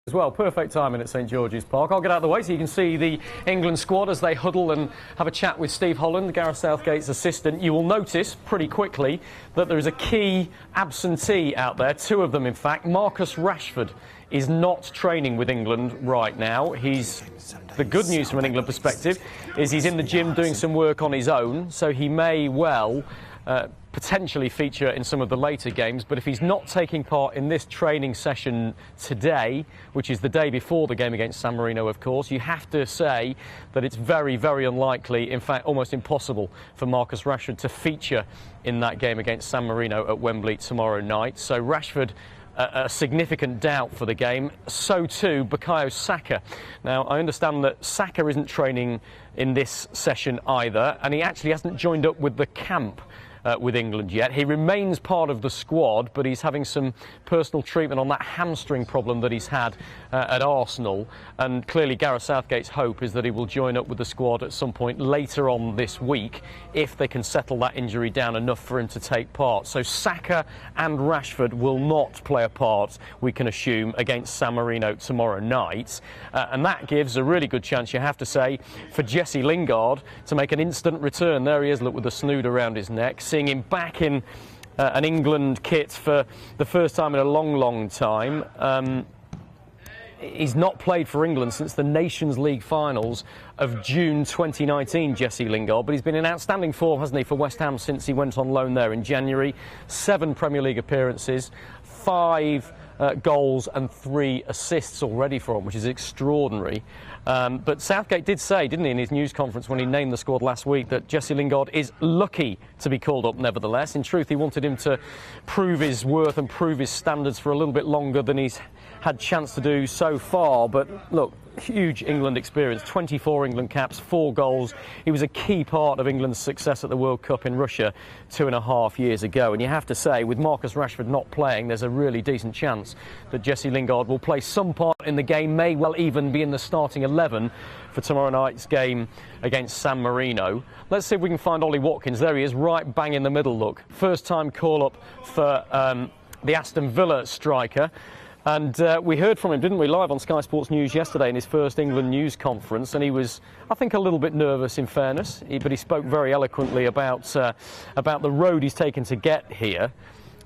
As well, perfect timing at St George's Park. I'll get out of the way so you can see the England squad as they huddle and have a chat with Steve Holland, Gareth Southgate's assistant. You will notice pretty quickly that there is a key absentee out there, two of them in fact. Marcus Rashford is not training with England right now. The good news from an England perspective is he's in the gym doing some work on his own, so he may well potentially feature in some of the later games. But if he's not taking part in this training session today, which is the day before the game against San Marino, of course, you have to say that it's very, very unlikely, in fact almost impossible, for Marcus Rashford to feature in that game against San Marino at Wembley tomorrow night. So Rashford, a significant doubt for the game. So too Bukayo Saka. Now, I understand that Saka isn't training in this session either, and he actually hasn't joined up with the camp with England yet. He remains part of the squad, but he's having some personal treatment on that hamstring problem that he's had at Arsenal. And clearly Gareth Southgate's hope is that he will join up with the squad at some point later on this week if they can settle that injury down enough for him to take part. So Saka and Rashford will not play a part, we can assume, against San Marino tomorrow night. And that gives a really good chance, you have to say, for Jesse Lingard to make an instant return. There he is, look, with the snood around his neck. Seeing him back in an England kit for the first time in a long, long time. He's not played for England since the Nations League finals of June 2019, Jesse Lingard, but he's been in outstanding form, hasn't he, for West Ham since he went on loan there in January. 7 Premier League appearances, 5 goals and 3 assists already for him, which is extraordinary. But Southgate did say, didn't he, in his news conference when he named the squad last week, that Jesse Lingard is lucky to be called up nevertheless. In truth, he wanted him to prove his worth and prove his standards for a little bit longer than he's had chance to do so far. But look, huge England experience, 24 England caps, 4 goals. He was a key part of England's success at the World Cup in Russia 2.5 years ago. And you have to say, with Marcus Rashford not playing, there's a really decent chance that Jesse Lingard will play some part in the game, may well even be in the starting 11 for tomorrow night's game against San Marino. Let's see if we can find Ollie Watkins. There he is, right bang in the middle, look. First time call up for the Aston Villa striker. And we heard from him, didn't we, live on Sky Sports News yesterday in his first England news conference. And he was, I think, a little bit nervous, in fairness. But he spoke very eloquently about the road he's taken to get here.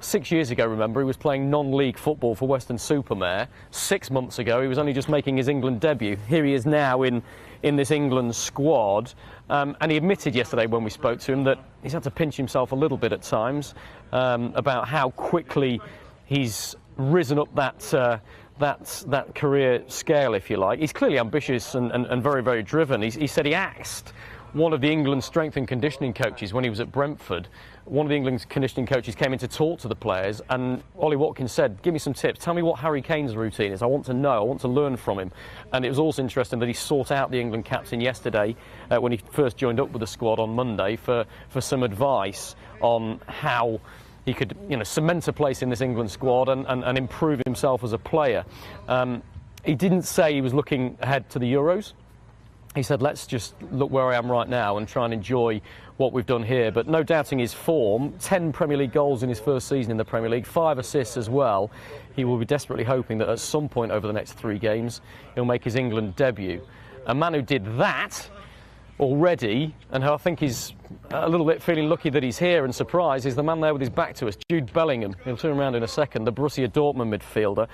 6 years ago, remember, he was playing non-league football for Western-super-Mare. 6 months ago, he was only just making his England debut. Here he is now in this England squad. And he admitted yesterday when we spoke to him that he's had to pinch himself a little bit at times about how quickly he's risen up that career scale, if you like. He's clearly ambitious and very, very driven. He said he asked one of the England strength and conditioning coaches when he was at Brentford. One of the England conditioning coaches came in to talk to the players, and Ollie Watkins said, give me some tips, tell me what Harry Kane's routine is, I want to know, I want to learn from him. And it was also interesting that he sought out the England captain yesterday when he first joined up with the squad on Monday for some advice on how he could, cement a place in this England squad and improve himself as a player. He didn't say he was looking ahead to the Euros. He said, let's just look where I am right now and try and enjoy what we've done here. But no doubting his form, 10 Premier League goals in his first season in the Premier League, 5 assists as well. He will be desperately hoping that at some point over the next 3 games, he'll make his England debut. A man who did that already, and who I think is a little bit feeling lucky that he's here and surprised, is the man there with his back to us, Jude Bellingham. He'll turn around in a second, the Borussia Dortmund midfielder.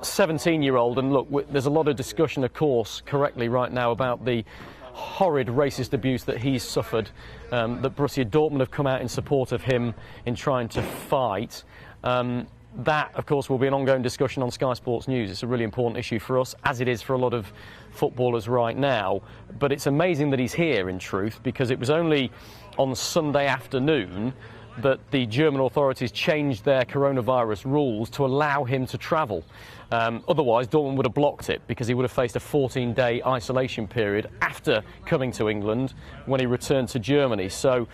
17-year-old, and look, there's a lot of discussion, of course, correctly right now about the horrid racist abuse that he's suffered, that Borussia Dortmund have come out in support of him in trying to fight. That, of course, will be an ongoing discussion on Sky Sports News. It's a really important issue for us, as it is for a lot of footballers right now. But it's amazing that he's here, in truth, because it was only on Sunday afternoon that the German authorities changed their coronavirus rules to allow him to travel. Otherwise, Dortmund would have blocked it because he would have faced a 14-day isolation period after coming to England when he returned to Germany. So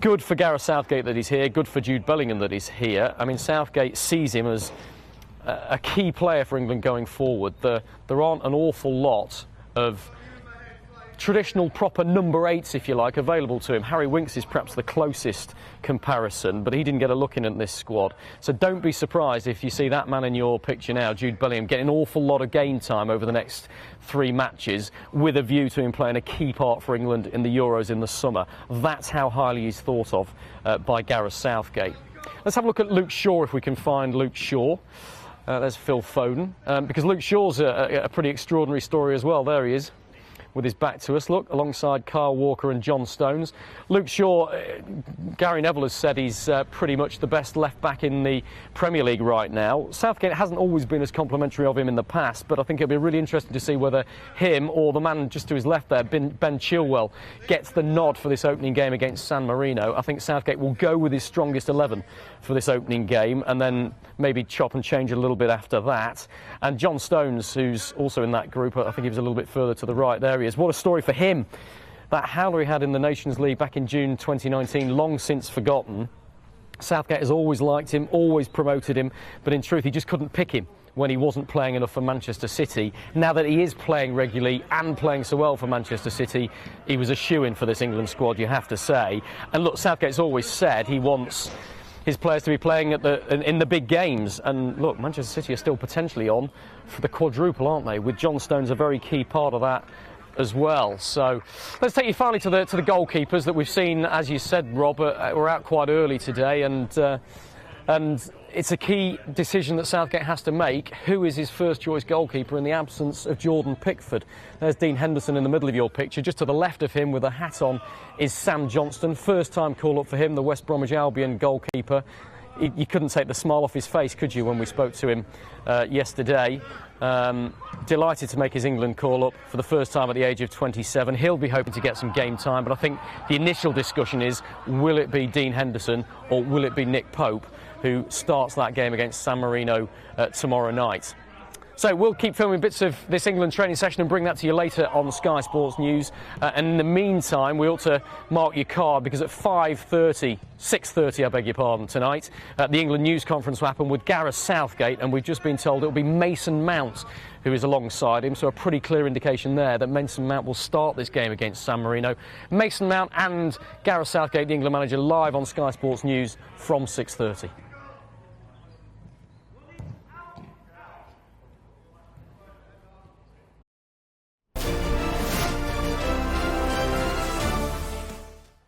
good for Gareth Southgate that he's here, good for Jude Bellingham that he's here. I mean, Southgate sees him as a key player for England going forward. There aren't an awful lot of traditional proper number 8s, if you like, available to him. Harry Winks is perhaps the closest comparison, but he didn't get a look in at this squad. So don't be surprised if you see that man in your picture now, Jude Bellingham, getting an awful lot of game time over the next 3 matches, with a view to him playing a key part for England in the Euros in the summer. That's how highly he's thought of by Gareth Southgate. Let's have a look at Luke Shaw, if we can find Luke Shaw. There's Phil Foden, because Luke Shaw's a pretty extraordinary story as well. There he is, with his back to us, look, alongside Kyle Walker and John Stones. Luke Shaw, Gary Neville has said he's pretty much the best left-back in the Premier League right now. Southgate hasn't always been as complimentary of him in the past, but I think it'll be really interesting to see whether him or the man just to his left there, Ben Chilwell, gets the nod for this opening game against San Marino. I think Southgate will go with his strongest 11 for this opening game, and then maybe chop and change a little bit after that. And John Stones, who's also in that group, I think he was a little bit further to the right. There he is. What a story for him. That howler he had in the Nations League back in June 2019, long since forgotten. Southgate has always liked him, always promoted him, but in truth he just couldn't pick him when he wasn't playing enough for Manchester City. Now that he is playing regularly and playing so well for Manchester City, he was a shoo-in for this England squad, you have to say. And look, Southgate's always said he wants his players to be playing in the big games, and look, Manchester City are still potentially on for the quadruple, aren't they, with John Stones a very key part of that as well. So let's take you finally to the goalkeepers that we've seen, as you said, Rob, we're out quite early today, and it's a key decision that Southgate has to make. Who is his first choice goalkeeper in the absence of Jordan Pickford? There's Dean Henderson in the middle of your picture. Just to the left of him with a hat on is Sam Johnston. First time call up for him, the West Bromwich Albion goalkeeper. You couldn't take the smile off his face, could you, when we spoke to him yesterday? Delighted to make his England call up for the first time at the age of 27. He'll be hoping to get some game time, but I think the initial discussion is, will it be Dean Henderson or will it be Nick Pope who starts that game against San Marino tomorrow night? So we'll keep filming bits of this England training session and bring that to you later on Sky Sports News. And in the meantime, we ought to mark your card, because at 6:30, I beg your pardon, tonight, the England news conference will happen with Gareth Southgate, and we've just been told it'll be Mason Mount who is alongside him. So a pretty clear indication there that Mason Mount will start this game against San Marino. Mason Mount and Gareth Southgate, the England manager, live on Sky Sports News from 6:30.